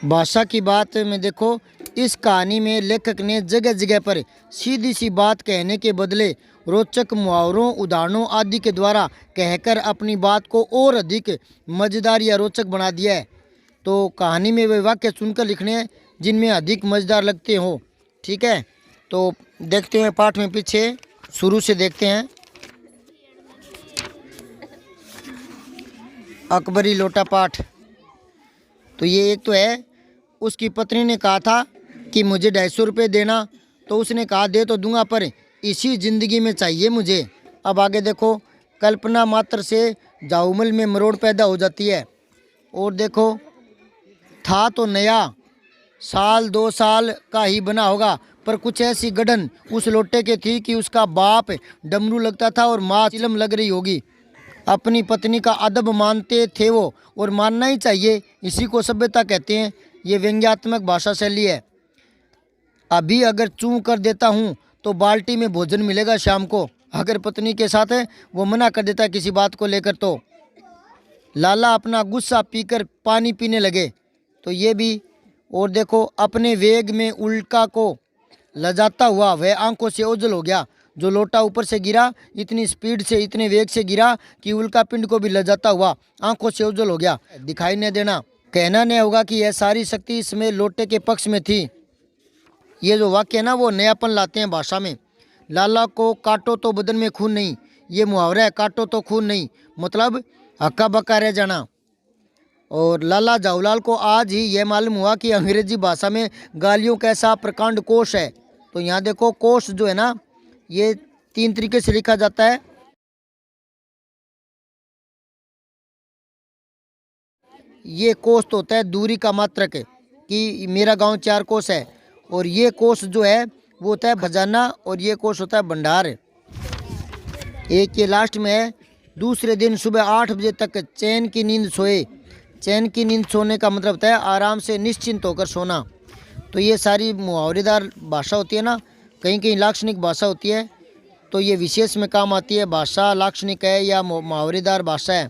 भाषा की बात में देखो, इस कहानी में लेखक ने जगह जगह पर सीधी सी बात कहने के बदले रोचक मुहावरों, उदाहरणों आदि के द्वारा कहकर अपनी बात को और अधिक मज़ेदार या रोचक बना दिया है। तो कहानी में वे वाक्य चुनकर लिखने हैं जिनमें अधिक मज़ेदार लगते हो। ठीक है, तो देखते हैं पाठ में पीछे शुरू से देखते हैं। अकबरी लोटा पाठ। तो ये एक तो है, उसकी पत्नी ने कहा था कि मुझे 250 रुपये देना, तो उसने कहा दे तो दूंगा पर इसी ज़िंदगी में चाहिए मुझे। अब आगे देखो, कल्पना मात्र से जाउमल में मरोड़ पैदा हो जाती है। और देखो, था तो नया, साल 2 साल का ही बना होगा, पर कुछ ऐसी गढ़न उस लोटे के थी कि उसका बाप डमरू लगता था और माँ चिलम लग रही होगी। अपनी पत्नी का अदब मानते थे वो, और मानना ही चाहिए, इसी को सभ्यता कहते हैं। ये व्यंग्यात्मक भाषा शैली है। अभी अगर चूं कर देता हूँ तो बाल्टी में भोजन मिलेगा शाम को। अगर पत्नी के साथ है वो मना कर देता है किसी बात को लेकर, तो लाला अपना गुस्सा पीकर पानी पीने लगे। तो ये भी। और देखो, अपने वेग में उल्का को लजाता हुआ वह आंखों से ओझल हो गया। जो लोटा ऊपर से गिरा, इतनी स्पीड से, इतने वेग से गिरा कि उल्का पिंड को भी लजाता हुआ आंखों से ओझल हो गया। दिखाई न देना, कहना नहीं होगा कि यह सारी शक्ति इसमें लोटे के पक्ष में थी। ये जो वाक्य है ना, वो नयापन लाते हैं भाषा में। लाला को काटो तो बदन में खून नहीं, ये मुहावरा है, काटो तो खून नहीं, मतलब हक्का बक्का रह जाना। और लाला जाऊलाल को आज ही यह मालूम हुआ कि अंग्रेजी भाषा में गालियों का ऐसा प्रकांड कोश है। तो यहाँ देखो, कोश जो है ना, ये 3 तरीके से लिखा जाता है। ये कोस तो होता है दूरी का मात्रक, कि मेरा गांव 4 कोस है। और ये कोस जो है वो होता है खजाना, और ये कोस होता है भंडार। एक ये लास्ट में है, दूसरे दिन सुबह 8 बजे तक चैन की नींद सोए। चैन की नींद सोने का मतलब होता है आराम से निश्चिंत होकर सोना। तो ये सारी मुहावरेदार भाषा होती है ना, कहीं कहीं लाक्षणिक भाषा होती है, तो ये विशेष में काम आती है। भाषा लाक्षणिक है या मुहावरेदार भाषा है,